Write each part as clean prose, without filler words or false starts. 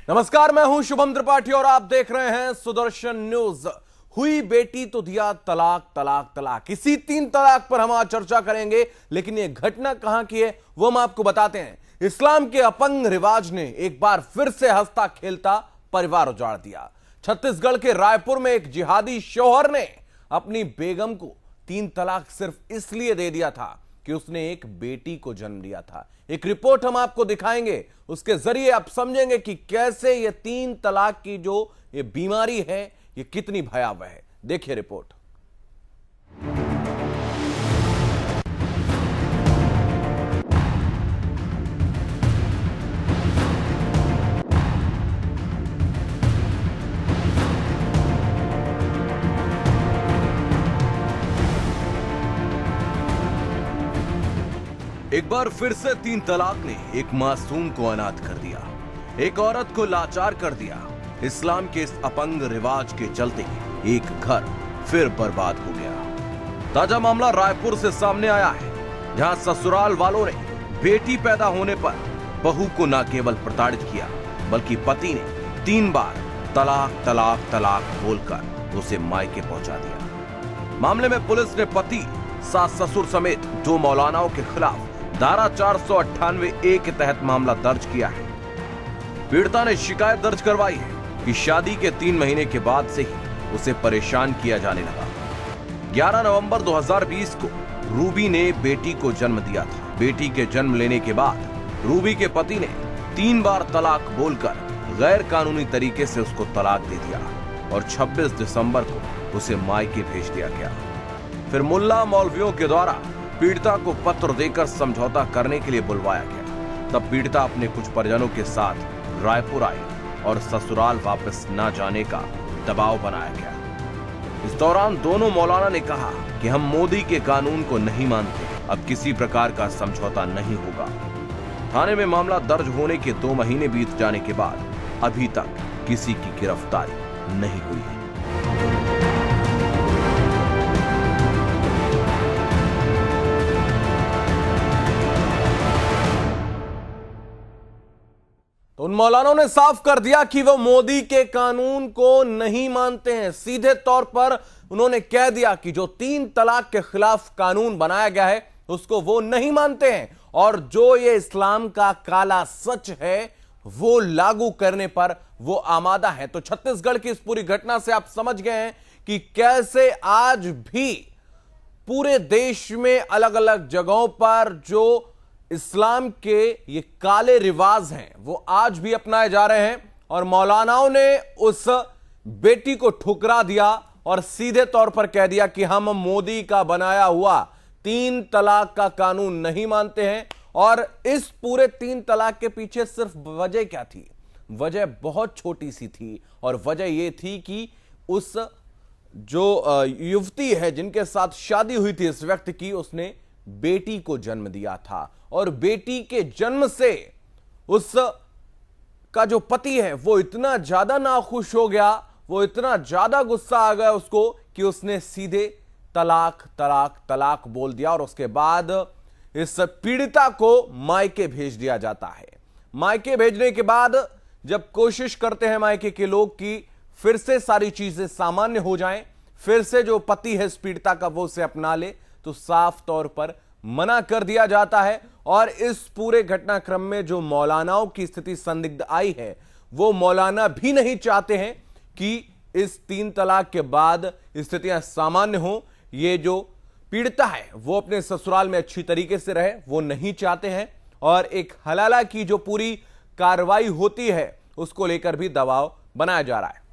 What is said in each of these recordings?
नमस्कार, मैं हूं शुभम त्रिपाठी और आप देख रहे हैं सुदर्शन न्यूज। हुई बेटी तो दिया तलाक, तलाक, तलाक। इसी 3 तलाक पर हम आज चर्चा करेंगे, लेकिन यह घटना कहां की है वो हम आपको बताते हैं। इस्लाम के अपंग रिवाज ने एक बार फिर से हंसता खेलता परिवार उजाड़ दिया। छत्तीसगढ़ के रायपुर में एक जिहादी शौहर ने अपनी बेगम को 3 तलाक सिर्फ इसलिए दे दिया था कि उसने एक बेटी को जन्म दिया था। एक रिपोर्ट हम आपको दिखाएंगे, उसके जरिए आप समझेंगे कि कैसे ये 3 तलाक की जो ये बीमारी है ये कितनी भयावह है। देखिए रिपोर्ट। एक बार फिर से 3 तलाक ने एक मासूम को अनाथ कर दिया, एक औरत को लाचार कर दिया। इस्लाम के इस अपंग रिवाज के चलते एक घर फिर बर्बाद हो गया। ताजा मामला रायपुर से सामने आया है, जहां ससुराल वालों ने बेटी पैदा होने पर बहू को न केवल प्रताड़ित किया, बल्कि पति ने 3 बार तलाक, तलाक, तलाक बोलकर उसे मायके पहुंचा दिया। मामले में पुलिस ने पति, सास ससुर समेत 2 मौलानाओं के खिलाफ धारा 498A के तहत मामला दर्ज किया है। पीड़िता ने शिकायत दर्ज करवाई है कि शादी के 3 महीने के बाद से ही उसे परेशान किया जाने लगा। 11 नवंबर 2020 को रूबी ने बेटी को जन्म दिया था। बेटी के जन्म लेने के बाद रूबी के पति ने 3 बार तलाक बोलकर गैर कानूनी तरीके से उसको तलाक दे दिया और 26 दिसंबर को उसे मायके भेज दिया गया। फिर मुल्ला मौलवियों के द्वारा पीड़िता को पत्र देकर समझौता करने के लिए बुलवाया गया। तब पीड़िता अपने कुछ परिजनों के साथ रायपुर आई और ससुराल वापस न जाने का दबाव बनाया गया। इस दौरान दोनों मौलाना ने कहा कि हम मोदी के कानून को नहीं मानते, अब किसी प्रकार का समझौता नहीं होगा। थाने में मामला दर्ज होने के 2 महीने बीत जाने के बाद अभी तक किसी की गिरफ्तारी नहीं हुई है। तो उन मौलानों ने साफ कर दिया कि वो मोदी के कानून को नहीं मानते हैं। सीधे तौर पर उन्होंने कह दिया कि जो 3 तलाक के खिलाफ कानून बनाया गया है उसको वो नहीं मानते हैं, और जो ये इस्लाम का काला सच है वो लागू करने पर वो आमादा है। तो छत्तीसगढ़ की इस पूरी घटना से आप समझ गए हैं कि कैसे आज भी पूरे देश में अलग अलग जगहों पर जो इस्लाम के ये काले रिवाज हैं वो आज भी अपनाए जा रहे हैं। और मौलानाओं ने उस बेटी को ठुकरा दिया और सीधे तौर पर कह दिया कि हम मोदी का बनाया हुआ 3 तलाक का कानून नहीं मानते हैं। और इस पूरे 3 तलाक के पीछे सिर्फ वजह क्या थी? वजह बहुत छोटी सी थी, और वजह यह थी कि उस जो युवती है जिनके साथ शादी हुई थी इस व्यक्ति की, उसने बेटी को जन्म दिया था, और बेटी के जन्म से उस का जो पति है वो इतना ज्यादा नाखुश हो गया, वो इतना ज्यादा गुस्सा आ गया उसको कि उसने सीधे तलाक, तलाक, तलाक बोल दिया। और उसके बाद इस पीड़िता को मायके भेज दिया जाता है। मायके भेजने के बाद जब कोशिश करते हैं मायके के लोग कि फिर से सारी चीजें सामान्य हो जाएं, फिर से जो पति है इस पीड़िता का वो उसे अपना ले, तो साफ तौर पर मना कर दिया जाता है। और इस पूरे घटनाक्रम में जो मौलानाओं की स्थिति संदिग्ध आई है, वो मौलाना भी नहीं चाहते हैं कि इस 3 तलाक के बाद स्थितियां सामान्य हो। ये जो पीड़िता है वो अपने ससुराल में अच्छी तरीके से रहे, वो नहीं चाहते हैं। और एक हलाला की जो पूरी कार्रवाई होती है उसको लेकर भी दबाव बनाया जा रहा है।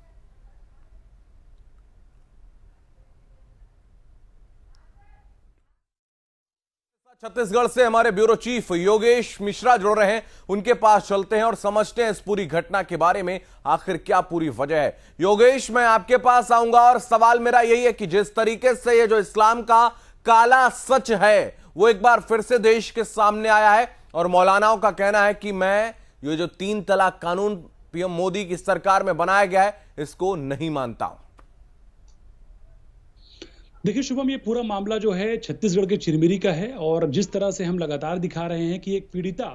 छत्तीसगढ़ से हमारे ब्यूरो चीफ योगेश मिश्रा जुड़ रहे हैं, उनके पास चलते हैं और समझते हैं इस पूरी घटना के बारे में आखिर क्या पूरी वजह है। योगेश, मैं आपके पास आऊंगा और सवाल मेरा यही है कि जिस तरीके से ये जो इस्लाम का काला सच है वो एक बार फिर से देश के सामने आया है, और मौलानाओं का कहना है कि मैं ये जो 3 तलाक कानून पीएम मोदी की सरकार में बनाया गया है इसको नहीं मानता हूं। देखिए शुभम, ये पूरा मामला जो है छत्तीसगढ़ के चिरमिरी का है। और जिस तरह से हम लगातार दिखा रहे हैं कि एक पीड़िता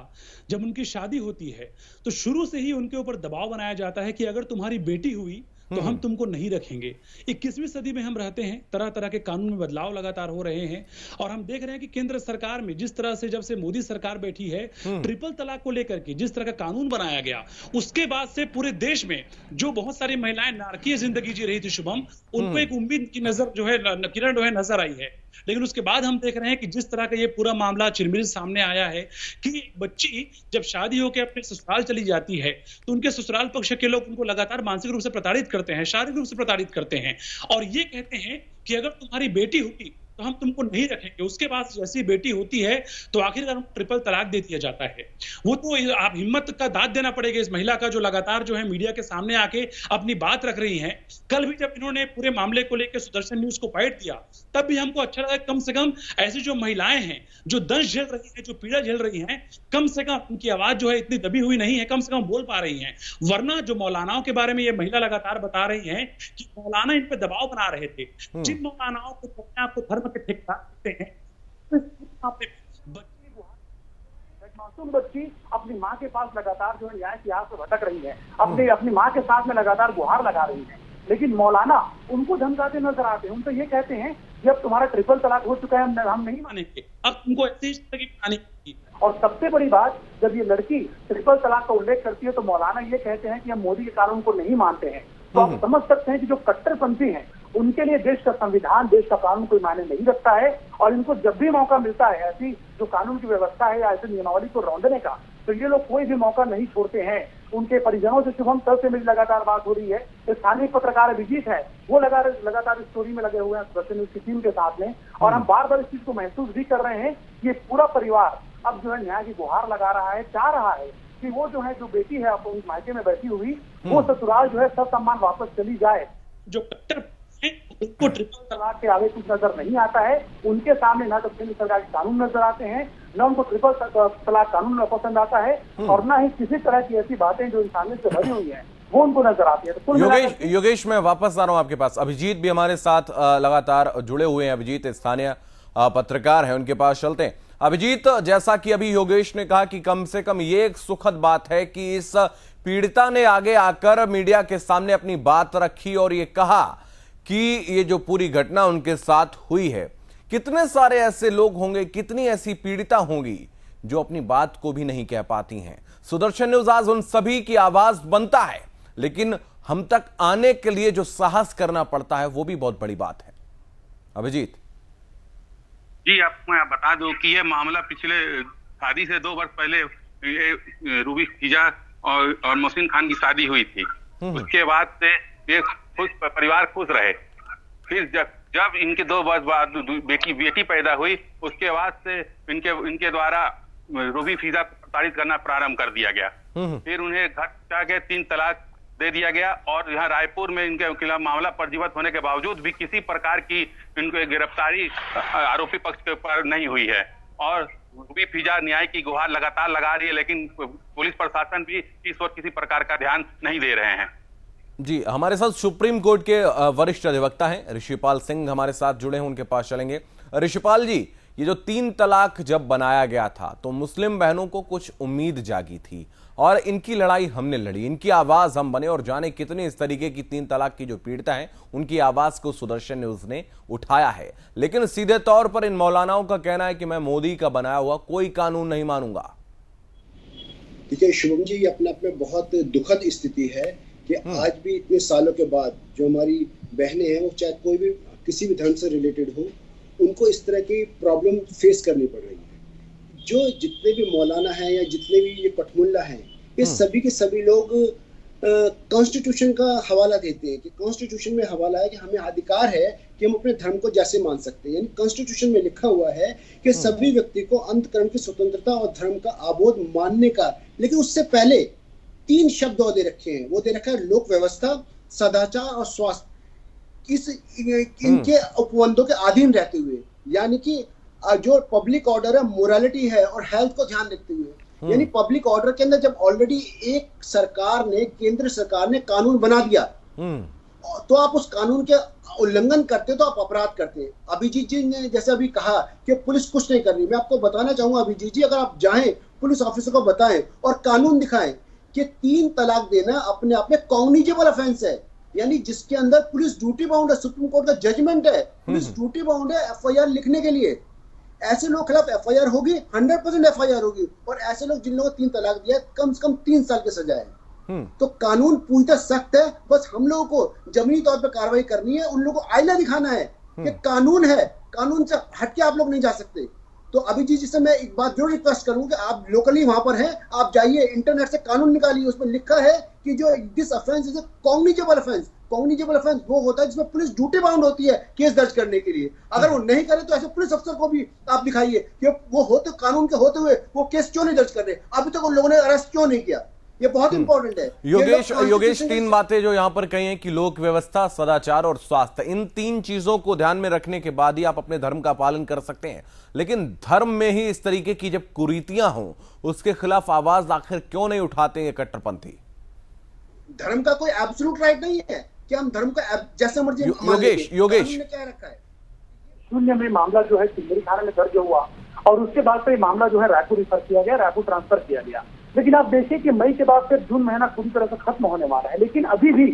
जब उनकी शादी होती है तो शुरू से ही उनके ऊपर दबाव बनाया जाता है कि अगर तुम्हारी बेटी हुई तो हम तुमको नहीं रखेंगे। 21वीं सदी में हम रहते हैं, तरह तरह के कानून में बदलाव लगातार हो रहे हैं। और हम देख रहे हैं कि केंद्र सरकार में जिस तरह से जब से मोदी सरकार बैठी है, ट्रिपल तलाक को लेकर के जिस तरह का कानून बनाया गया, उसके बाद से पूरे देश में जो बहुत सारी महिलाएं नारकीय जिंदगी जी रही थी शुभम, उनको एक उम्मीद की नजर जो है, किरण जो है नजर आई है। लेकिन उसके बाद हम देख रहे हैं कि जिस तरह का ये पूरा मामला चिरमिरी सामने आया है कि बच्ची जब शादी होकर अपने ससुराल चली जाती है तो उनके ससुराल पक्ष के लोग उनको लगातार मानसिक रूप से प्रताड़ित करते हैं, शारीरिक रूप से प्रताड़ित करते हैं और ये कहते हैं कि अगर तुम्हारी बेटी हुई तो हम तुमको नहीं रखेंगे। उसके बाद जैसी बेटी होती है तो आखिरकार उनको ट्रिपल तलाक दे दिया जाता है। वो तो आप हिम्मत का दाद देना पड़ेगा इस महिला का, जो लगातार जो है मीडिया के सामने आके अपनी बात रख रही है। कल भी जब इन्होंने पूरे मामले को लेकर सुदर्शन न्यूज को बाइट दिया तब भी हमको अच्छा लगा। कम से कम ऐसी जो महिलाएं हैं जो दंश झेल रही है, जो पीड़ा झेल रही है, कम से कम उनकी आवाज जो है इतनी दबी हुई नहीं है, कम से कम बोल पा रही है। वरना जो मौलानाओं के बारे में ये महिला लगातार बता रही है कि मौलाना इन पे दबाव बना रहे थे, जिन मौलानाओं को अपने आप को धर्म के ठेकेदार कहते हैं, मासूम बच्ची अपनी माँ के पास लगातार जो है न्याय की आस में भटक रही है, अपनी माँ के साथ में लगातार गुहार लगा रही है। लेकिन मौलाना उनको धमकाते नजर आते हैं, उनको ये कहते हैं कि अब तुम्हारा ट्रिपल तलाक हो चुका है, हम नहीं मानेंगे, अब तुमको ऐसी जिंदगी बनानी चाहिए। और सबसे बड़ी बात, जब ये लड़की ट्रिपल तलाक का उल्लेख करती है तो मौलाना ये कहते हैं कि हम मोदी के कानून को नहीं मानते हैं। तो आप समझ सकते हैं कि जो कट्टरपंथी हैं उनके लिए देश का संविधान, देश का कानून कोई मायने नहीं रखता है। और इनको जब भी मौका मिलता है ऐसी जो कानून की व्यवस्था है या ऐसे नियमावली को रौंदने का, तो ये लोग कोई भी मौका नहीं छोड़ते हैं। उनके परिजनों से शुभम कल से मेरी लगातार बात हो रही है। स्थानीय पत्रकार अभिजीत है, वो लगातार स्टोरी में लगे हुए हैं सुदर्शन न्यूज की टीम के साथ में। और हम बार बार इस चीज को महसूस भी कर रहे हैं कि ये पूरा परिवार अब जो है न्याय की गुहार लगा रहा है, चाह रहा है कि वो जो है जो बेटी है अपने मायके में बैठी हुई, वो ससुराल जो है सब सम्मान वापस चली जाए। जो कट्टर उनको ट्रिपल तलाक के आगे कुछ नजर नहीं आता है, उनके सामने ना तो केंद्र सरकार के कानून नजर आते हैं, न उनको ट्रिपल तलाक कानून पसंद आता है, और ना ही किसी तरह की ऐसी बातें जो इंसानियत से भरी हुई हैं वो उनको नजर आती है। तो योगेश मैं वापस आ रहा हूं आपके पास। अभिजीत भी हमारे साथ लगातार जुड़े हुए हैं। अभिजीत स्थानीय पत्रकार है, उनके पास चलते हैं। अभिजीत, जैसा कि अभी योगेश ने कहा कि कम से कम ये एक सुखद बात है कि इस पीड़िता ने आगे आकर मीडिया के सामने अपनी बात रखी और ये कहा कि ये जो पूरी घटना उनके साथ हुई है, कितने सारे ऐसे लोग होंगे, कितनी ऐसी पीड़िता होंगी जो अपनी बात को भी नहीं कह पाती हैं। सुदर्शन न्यूज आज उन सभी की आवाज बनता है, लेकिन हम तक आने के लिए जो साहस करना पड़ता है वो भी बहुत बड़ी बात है। अभिजीत जी, आपको मैं बता दूं कि यह मामला पिछले शादी से 2 वर्ष पहले ये रूबी फिजा और मोहसिन खान की शादी हुई थी। उसके बाद से ये खुश परिवार खुश रहे। फिर जब इनके 2 वर्ष बाद बेटी पैदा हुई, उसके बाद से इनके द्वारा रूबी फिजा को प्रताड़ित करना प्रारंभ कर दिया गया। फिर उन्हें घर जाके 3 तलाक दे दिया गया और यहाँ रायपुर में इनके खिलाफ मामला पंजीबद्ध होने के बावजूद भी किसी प्रकार की इनको गिरफ्तारी आरोपी पक्ष के ऊपर नहीं हुई है। और रूबी फिजा न्याय की गुहार लगातार लगा रही है, लेकिन पुलिस प्रशासन भी इस वक्त किसी प्रकार का ध्यान नहीं दे रहे हैं। जी, हमारे साथ सुप्रीम कोर्ट के वरिष्ठ अधिवक्ता हैं ऋषिपाल सिंह हमारे साथ जुड़े हैं, उनके पास चलेंगे। ऋषिपाल जी, ये जो 3 तलाक जब बनाया गया था तो मुस्लिम बहनों को कुछ उम्मीद जागी थी और इनकी लड़ाई हमने लड़ी, इनकी आवाज हम बने और जाने कितने इस तरीके की 3 तलाक की जो पीड़िता हैं उनकी आवाज को सुदर्शन न्यूज ने उठाया है। लेकिन सीधे तौर पर इन मौलानाओं का कहना है कि मैं मोदी का बनाया हुआ कोई कानून नहीं मानूंगा। देखिए शुभम जी, ये अपने आप में बहुत दुखद स्थिति है कि आज भी इतने सालों के बाद जो हमारी बहनें हैं, वो चाहे कोई भी किसी भी धर्म से रिलेटेड हो, उनको इस तरह की प्रॉब्लम फेस करनी पड़ रही है। जो जितने भी मौलाना हैं या जितने भी ये पटमुल्ला हैं, ये सभी के सभी लोग कॉन्स्टिट्यूशन का हवाला देते हैं कि कॉन्स्टिट्यूशन में हवाला है कि हमें अधिकार है कि हम अपने धर्म को जैसे मान सकते हैं। यानी कॉन्स्टिट्यूशन में लिखा हुआ है कि सभी व्यक्ति को अंतकरण की स्वतंत्रता और धर्म का आबोध मानने का। लेकिन उससे पहले 3 शब्द और दे रखे हैं। वो दे रखा है लोक व्यवस्था, सदाचार और स्वास्थ्य। इनके उपबंधों के अधीन रहते हुए, यानी कि जो पब्लिक ऑर्डर है, मोरालिटी है और हेल्थ को ध्यान रखते हुए। यानी पब्लिक ऑर्डर के अंदर जब ऑलरेडी एक सरकार ने, केंद्र सरकार ने कानून बना दिया तो आप उस कानून के उल्लंघन करते तो आप अपराध करते हैं। अभिजीत जी ने जैसे अभी कहा कि पुलिस कुछ नहीं कर रही, मैं आपको बताना चाहूंगा अभिजीत जी, अगर आप जाएं पुलिस ऑफिसर को बताएं और कानून दिखाएं कि 3 तलाक देना अपने आप में कॉग्निजेबल ऑफेंस है, यानी जिसके अंदर पुलिस ड्यूटी बाउंड है, सुप्रीम कोर्ट का जजमेंट है, पुलिस ड्यूटी बाउंड है एफआईआर लिखने के लिए। ऐसे लोग खिलाफ एफआईआर होगी, 100% एफआईआर होगी, और ऐसे लोग जिन लोगों को 3 तलाक दिया कम से कम 3 साल की सजा है। तो कानून पूरी तरह सख्त है, बस हम लोगों को जमीनी तौर पर कार्रवाई करनी है, उन लोगों को आईना दिखाना है कि कानून है, कानून से हटके आप लोग नहीं जा सकते। तो अभिजीत जी से मैं एक बात जरूर रिक्वेस्ट करूंगा कि आप लोकली वहां पर हैं, आप जाइए इंटरनेट से कानून निकालिए, उसमें लिखा है कि जो this offence is cognizable offence. Cognizable offence वो होता है जिसमें पुलिस ड्यूटी बाउंड होती है केस दर्ज करने के लिए। अगर वो नहीं करे तो ऐसे पुलिस अफसर को भी आप दिखाइए कि वो होते कानून के होते हुए वो केस क्यों नहीं दर्ज कर रहे, अभी तक उन लोगों ने अरेस्ट क्यों नहीं किया। ये बहुत इंपॉर्टेंट है। योगेश 3 बातें जो यहां पर कही हैं कि लोक व्यवस्था, सदाचार और स्वास्थ्य, इन 3 चीजों को ध्यान में रखने के बाद ही आप अपने धर्म का पालन कर सकते हैं। लेकिन धर्म में ही इस तरीके की जब कुरीतियां हों, उसके खिलाफ आवाज आखिर क्यों नहीं उठाते ये कट्टरपंथी? धर्म का कोई एब्सोल्यूट राइट नहीं है कि हम धर्म का जैसे मर्जी योगेश ने क्या रखा है। शून्य में मामला जो है चिल्लरी थाने में दर्ज हुआ और उसके बाद से मामला जो है रायपुर रिफर किया गया, रायपुर ट्रांसफर किया गया। लेकिन आप देखिए कि मई के बाद फिर जून महीना पूरी तरह से खत्म होने वाला है, लेकिन अभी भी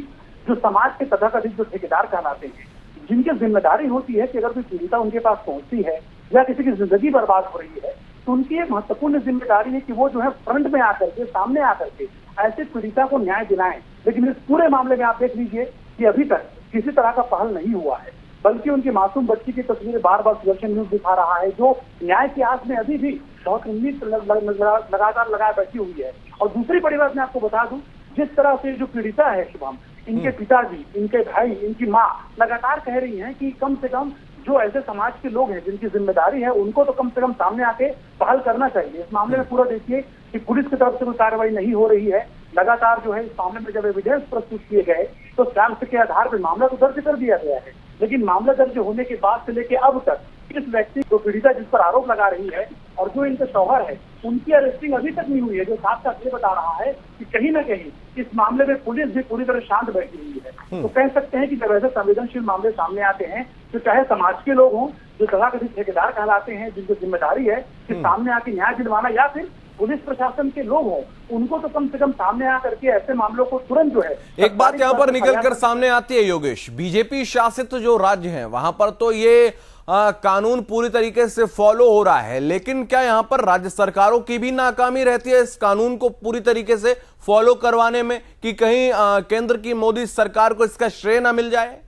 जो समाज के तथाकथित जो ठेकेदार कहलाते हैं, जिनकी जिम्मेदारी होती है कि अगर कोई पीड़िता उनके पास पहुंचती है या किसी की जिंदगी बर्बाद हो रही है, तो उनकी एक महत्वपूर्ण जिम्मेदारी है कि वो जो है फ्रंट में आकर के, सामने आकर के ऐसे पीड़िता को न्याय दिलाएं। लेकिन इस पूरे मामले में आप देख लीजिए कि अभी तक किसी तरह का पहल नहीं हुआ है, बल्कि उनकी मासूम बच्ची की तस्वीरें बार बार सुदर्शन न्यूज दिखा रहा है, जो न्याय की आस में अभी भी बहुत उम्मीद लगातार लगाए बैठी हुई है। और दूसरी बड़ी बात मैं आपको बता दूं, जिस तरह से जो पीड़िता है शुभम, इनके पिताजी, इनके भाई, इनकी माँ लगातार कह रही हैं कि कम से कम जो ऐसे समाज के लोग हैं जिनकी जिम्मेदारी है, उनको तो कम से कम सामने आके पहल करना चाहिए। इस मामले में पूरा देखिए कि पुलिस की तरफ से कोई कार्रवाई नहीं हो रही है। लगातार जो है इस मामले में जब एविडेंस प्रस्तुत किए गए तो सैम्प के आधार पर मामला तो दर्ज कर दिया गया है, लेकिन मामला दर्ज होने के बाद से लेके अब तक इस व्यक्ति को, पीड़िता जिस पर आरोप लगा रही है और जो इनके शौहर है, उनकी अरेस्टिंग अभी तक नहीं हुई है, जो साथ साथ ये बता रहा है कि कहीं ना कहीं इस मामले में पुलिस भी पूरी तरह शांत बैठी हुई है। तो कह सकते हैं कि जब ऐसे संवेदनशील मामले सामने आते हैं तो चाहे समाज के लोग हों, जो तथाकथित ठेकेदार कहलाते हैं, जिनकी जिम्मेदारी है कि सामने आके न्याय दिलवाना, या फिर पुलिस प्रशासन के लोग हों, उनको तो कम से कम सामने आकर के ऐसे मामलों को तुरंत जो है। एक बात यहां पर निकलकर सामने आती है योगेश, बीजेपी शासित जो राज्य हैं वहां पर तो ये कानून पूरी तरीके से फॉलो हो रहा है, लेकिन क्या यहां पर राज्य सरकारों की भी नाकामी रहती है इस कानून को पूरी तरीके से फॉलो करवाने में, कि कहीं केंद्र की मोदी सरकार को इसका श्रेय ना मिल जाए?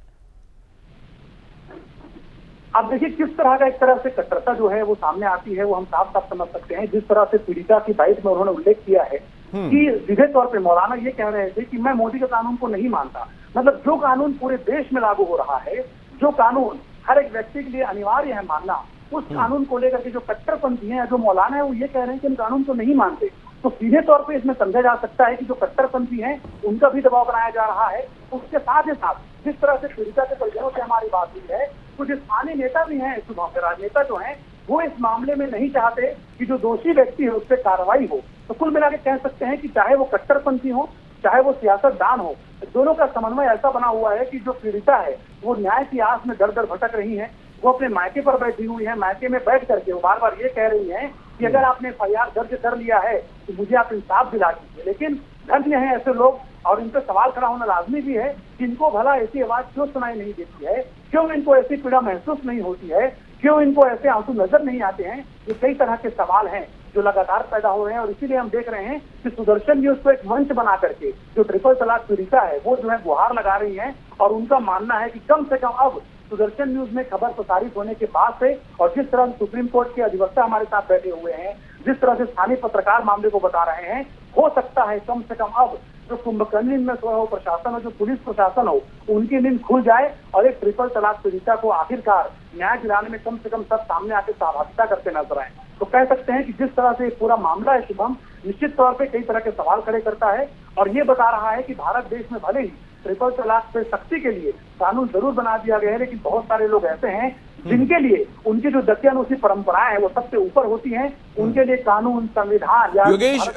आप देखिए किस तरह का एक तरह से कट्टरता जो है वो सामने आती है, वो हम साफ साफ समझ सकते हैं। जिस तरह से पीड़िता की बाइट में उन्होंने उल्लेख किया है कि सीधे तौर पे मौलाना ये कह रहे थे कि मैं मोदी के कानून को नहीं मानता। मतलब जो कानून पूरे देश में लागू हो रहा है, जो कानून हर एक व्यक्ति के लिए अनिवार्य है मानना, उस कानून को लेकर के जो कट्टरपंथी है, जो मौलाना है, वो ये कह रहे हैं कि हम कानून को नहीं मानते। तो सीधे तौर पे इसमें समझा जा सकता है कि जो कट्टरपंथी हैं उनका भी दबाव बनाया जा रहा है। उसके साथ ही साथ जिस तरह से पीड़िता के परिजनों से हमारी बात हुई है, कुछ स्थानीय नेता भी हैं, राजनेता जो हैं, वो इस मामले में नहीं चाहते कि जो दोषी व्यक्ति है उस पर कार्रवाई हो। तो कुल मिलाकर कह सकते हैं कि चाहे वो कट्टरपंथी हो, चाहे वो सियासतदान हो, दोनों का समन्वय ऐसा बना हुआ है कि जो पीड़िता है वो न्याय की आस में दर दर भटक रही है। वो अपने मायके पर बैठी हुई है, मायके में बैठ करके वो बार बार ये कह रही है कि अगर आपने एफआईआर दर्ज कर लिया है तो मुझे आप इंसाफ दिला दीजिए। लेकिन धन्य है ऐसे लोग, और इन पर सवाल खड़ा होना लाजमी भी है कि इनको भला ऐसी आवाज क्यों सुनाई नहीं देती है, क्यों इनको ऐसी पीड़ा महसूस नहीं होती है, क्यों इनको ऐसे आंसू नजर नहीं आते हैं। ये कई तरह के सवाल हैं जो लगातार पैदा हो रहे हैं, और इसीलिए हम देख रहे हैं कि सुदर्शन न्यूज को एक मंच बना करके जो ट्रिपल तलाक पीड़िता है वो जो है गुहार लगा रही है, और उनका मानना है कि कम से कम अब सुदर्शन न्यूज में खबर प्रसारित होने के बाद से, और जिस तरह सुप्रीम कोर्ट के अधिवक्ता हमारे साथ बैठे हुए हैं, जिस तरह से स्थानीय पत्रकार मामले को बता रहे हैं, हो सकता है कम से कम अब जो कुंभकर्ण में हो प्रशासन हो, जो पुलिस प्रशासन हो, उनकी नींद खुल जाए और एक ट्रिपल तलाक पीड़िता को आखिरकार न्याय दिलाने में कम से कम सब सामने आके सहभागिता करते नजर आए। तो कह सकते हैं कि जिस तरह से पूरा मामला है शुभम, निश्चित तौर पे कई तरह के सवाल खड़े करता है, और ये बता रहा है कि भारत देश में भले ही ट्रिपल तलाक पे सख्ती के लिए कानून जरूर बना दिया गया है, लेकिन बहुत सारे लोग ऐसे हैं जिनके लिए उनकी जो दत्यानुसी परंपराएं हैं वो सबसे ऊपर होती हैं। उनके लिए कानून, संविधान या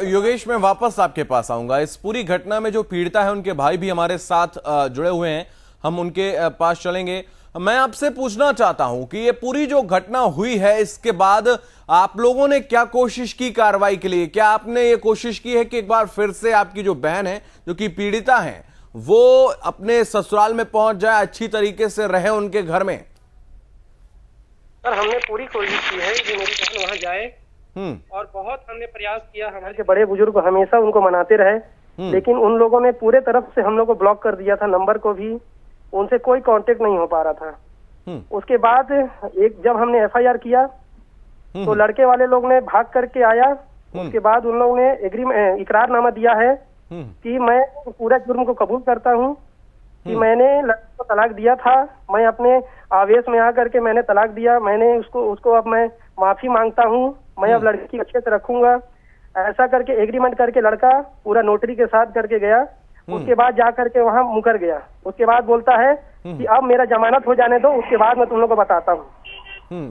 योगेश मैं वापस आपके पास आऊंगा। इस पूरी घटना में जो पीड़िता है उनके भाई भी हमारे साथ जुड़े हुए हैं, हम उनके पास चलेंगे। मैं आपसे पूछना चाहता हूं कि ये पूरी जो घटना हुई है इसके बाद आप लोगों ने क्या कोशिश की कार्रवाई के लिए? क्या आपने ये कोशिश की है कि एक बार फिर से आपकी जो बहन है जो कि पीड़िता है वो अपने ससुराल में पहुंच जाए, अच्छी तरीके से रहे उनके घर में? सर हमने पूरी कोशिश की है कि मेरी बहन वहाँ जाए और बहुत हमने प्रयास किया। हमारे बड़े बुजुर्ग हमेशा उनको मनाते रहे, लेकिन उन लोगों ने पूरे तरफ से हम लोग को ब्लॉक कर दिया था, नंबर को भी उनसे कोई कांटेक्ट नहीं हो पा रहा था। उसके बाद जब हमने FIR किया तो लड़के वाले लोग ने भाग करके आया। उसके बाद उन लोगों ने इकरारनामा दिया है कि मैं पूरा जुर्म को कबूल करता हूँ कि मैंने लड़के को तलाक दिया था, मैं अपने आवेश में आकर के मैंने तलाक दिया, मैंने उसको अब मैं माफी मांगता हूँ, मैं अब लड़की को अच्छे से रखूंगा। ऐसा करके एग्रीमेंट करके लड़का पूरा नोटरी के साथ करके गया। उसके बाद जा करके वहाँ मुकर गया। उसके बाद बोलता है कि अब मेरा जमानत हो जाने दो, उसके बाद मैं तुम लोग को बताता हूँ।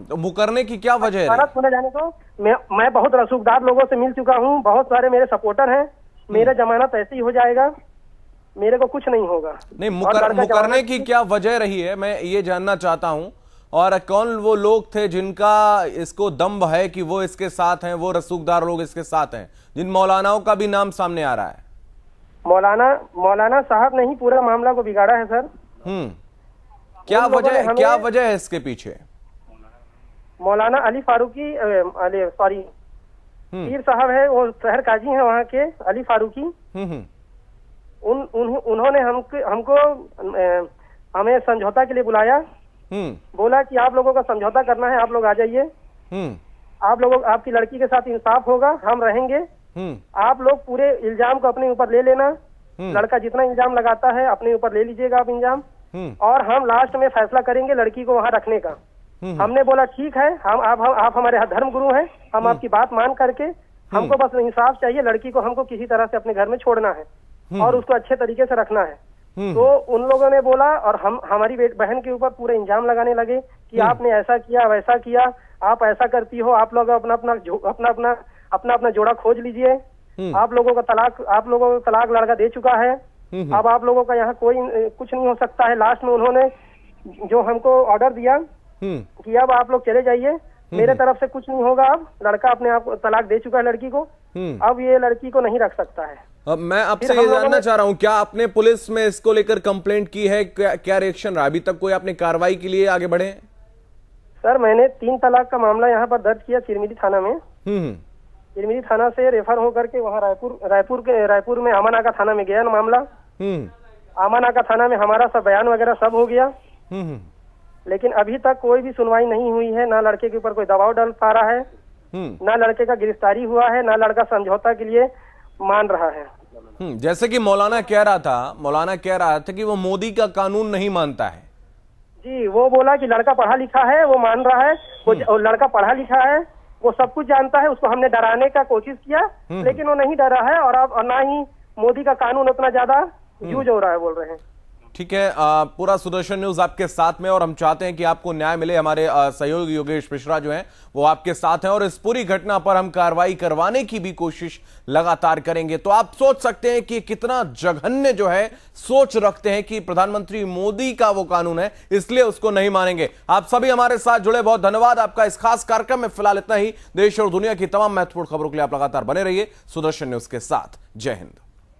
तो मुकरने की क्या वजह है? जमानत होने जाने दो। मैं बहुत रसूखदार लोगों से मिल चुका हूँ, बहुत सारे मेरे सपोर्टर हैं। मेरा जमानत ऐसे ही हो जाएगा, मेरे को कुछ नहीं होगा। नहीं, मुकरने की क्या वजह रही है, मैं ये जानना चाहता हूं। और कौन वो लोग थे जिनका इसको दम्भ है कि वो इसके साथ हैं, वो रसूखदार लोग इसके साथ हैं, जिन मौलानाओं का भी नाम सामने आ रहा है? मौलाना साहब ने ही पूरा मामला को बिगाड़ा है सर। क्या वजह है इसके पीछे? मौलाना अली फारूकी, सॉरी पीर साहब है, वो शहर काजी हैं वहाँ के, अली फारूकी। उन्होंने हमको हमें समझौता के लिए बुलाया। बोला कि आप लोगों का समझौता करना है, आप लोग आ जाइए, आप लोगों आपकी लड़की के साथ इंसाफ होगा, हम रहेंगे, आप लोग पूरे इल्जाम को अपने ऊपर ले लेना, लड़का जितना इल्जाम लगाता है अपने ऊपर ले लीजिएगा आप इल्जाम, और हम लास्ट में फैसला करेंगे लड़की को वहाँ रखने का। हमने बोला ठीक है, आप हमारे धर्म गुरु हैं, हम आपकी बात मान करके, हमको बस इंसाफ चाहिए, लड़की को हमको किसी तरह से अपने घर में छोड़ना है और उसको अच्छे तरीके से रखना है। तो उन लोगों ने बोला और हमारी बहन के ऊपर पूरे इल्जाम लगाने लगे कि आपने ऐसा किया वैसा किया, आप ऐसा करती हो, आप लोग अपना जोड़ा खोज लीजिए, आप लोगों का तलाक लड़का दे चुका है, अब आप लोगों का यहाँ कोई कुछ नहीं हो सकता है। लास्ट में उन्होंने जो हमको ऑर्डर दिया कि अब आप लोग चले जाइए, मेरे तरफ से कुछ नहीं होगा, अब लड़का अपने आप तलाक दे चुका है लड़की को, अब ये लड़की को नहीं रख सकता है। अब मैं आपसे ये जानना चाह रहा हूँ, क्या आपने पुलिस में इसको लेकर कंप्लेंट की है? क्या रिएक्शन रहा? अभी तक कोई आपने कार्रवाई के लिए आगे बढ़े? सर मैंने 3 तलाक का मामला यहाँ पर दर्ज किया चिरमिरी थाना में। चिरमिरी थाना से रेफर होकर के वहाँ रायपुर में आमानाका थाना में गया मामला। आमानाका थाना में हमारा सब बयान वगैरह सब हो गया, लेकिन अभी तक कोई भी सुनवाई नहीं हुई है। ना लड़के के ऊपर कोई दबाव डाल पा रहा है, ना लड़के का गिरफ्तारी हुआ है, ना लड़का समझौता के लिए मान रहा है। जैसे कि मौलाना कह रहा था कि वो मोदी का कानून नहीं मानता है। जी, वो बोला कि लड़का पढ़ा लिखा है, वो मान रहा है, वो लड़का पढ़ा लिखा है, वो सब कुछ जानता है, उसको हमने डराने का कोशिश किया लेकिन वो नहीं डरा है, और ना ही मोदी का कानून उतना ज्यादा यूज हो रहा है, बोल रहे हैं। ठीक है, पूरा सुदर्शन न्यूज आपके साथ में और हम चाहते हैं कि आपको न्याय मिले। हमारे सहयोगी योगेश मिश्रा जो हैं वो आपके साथ हैं और इस पूरी घटना पर हम कार्रवाई करवाने की भी कोशिश लगातार करेंगे। तो आप सोच सकते हैं कि कितना जघन्य जो है सोच रखते हैं कि प्रधानमंत्री मोदी का वो कानून है इसलिए उसको नहीं मानेंगे। आप सभी हमारे साथ जुड़े, बहुत धन्यवाद आपका इस खास कार्यक्रम में। फिलहाल इतना ही। देश और दुनिया की तमाम महत्वपूर्ण खबरों के लिए आप लगातार बने रहिए सुदर्शन न्यूज के साथ। जय हिंद।